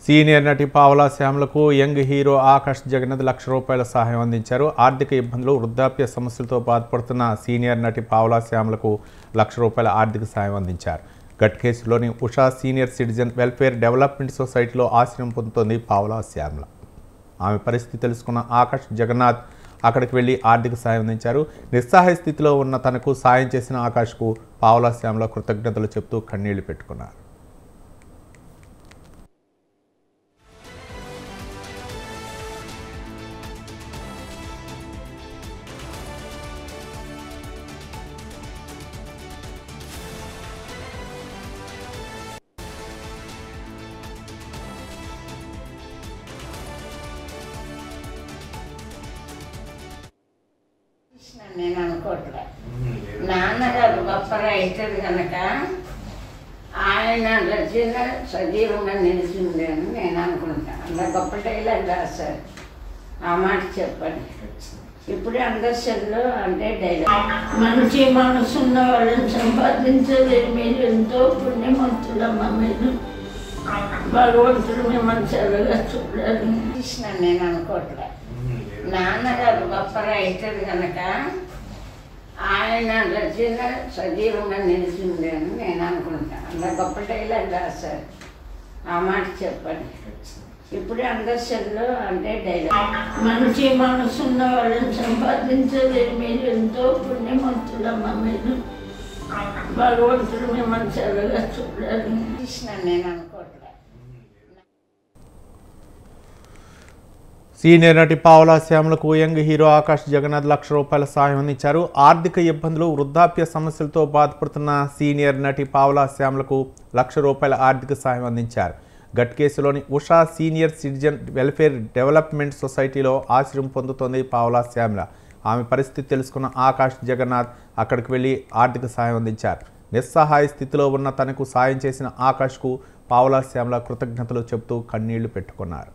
Senior నటి పావలా శ్యామలకు young hero Akash Jagannadh ₹1,00,000 సహాయం అందించారు. ఆర్థిక ఇబ్బందులు, వృద్ధాప్య సమస్యలతో బాధపడుతున్న సీనియర్ నటి పావలా శ్యామలకు ₹1,00,000 ఆర్థిక సాయం అందించారు. గట్కేశ్లోని Usha senior citizen welfare development సొసైటీలో ఆశ్రయం పొందుతోంది పావలా శ్యామల. ఆమె పరిస్థితి తెలుసుకున్న ఆకాష్ జగన్నాథ్ అక్కడికి వెళ్లి ఆర్థిక సాయం అందించారు. నిస్సహాయ స్థితిలో ఉన్న తనకు సాయం చేసిన ఆకాష్కు పావలా శ్యామల కృతజ్ఞతలు చెప్తూ కన్నీళ్లు పెట్టుకున్నారు. నేను అనుకోవట్లే. నాన్నగారు గొప్ప రైటర్ కనుక ఆయన రచన సజీవంగా నిలిచింది అని నేను అనుకుంటాను. అలా గొప్ప డైలాగ్ రాశారు. ఆ మాట చెప్పండి. ఇప్పుడే అందరిలో అంటే డైలాగ్, మంచి మనసున్న వాళ్ళని సంపాదించలేదు. మీరు ఎంతో పుణ్యమంతులమ్మ. మీరు భగవంతుడు మిమ్మల్ని చల్లగా చూడాలి. నేను అనుకోవట్లే. నాన్నగారు గొప్ప రైటర్ కనుక ఆయన రచన సజీవంగా నిలిచింది అని నేను అనుకుంటాను. అలా గొప్ప డైలాగ్ రాశారు. ఆ మాట చెప్పండి. ఇప్పుడే అందరిలో అంటే డైలాగ్, మంచి మనసున్న వాళ్ళని సంపాదించలేదు. మీరు ఎంతో పుణ్యమంతులమ్మ. మీరు భగవంతుడు మిమ్మల్ని చల్లగా చూడాలి. నేను అనుకోవట్లే. సీనియర్ నటి పావలా శ్యామలకు యంగ్ హీరో ఆకాష్ జగన్నాథ్ ₹1,00,000 సాయం అందించారు. ఆర్థిక ఇబ్బందులు, వృద్ధాప్య సమస్యలతో బాధపడుతున్న సీనియర్ నటి పావలా శ్యామలకు ₹1,00,000 ఆర్థిక సాయం అందించారు. గట్కేశ్లోని Usha senior citizen welfare development సొసైటీలో ఆశ్రయం పొందుతోంది పావలా శ్యామల. ఆమె పరిస్థితి తెలుసుకున్న ఆకాష్ జగన్నాథ్ అక్కడికి వెళ్లి ఆర్థిక సాయం అందించారు. నిస్సహాయ స్థితిలో ఉన్న తనకు సాయం చేసిన ఆకాష్కు పావలా శ్యామల కృతజ్ఞతలు చెబుతూ కన్నీళ్లు పెట్టుకున్నారు.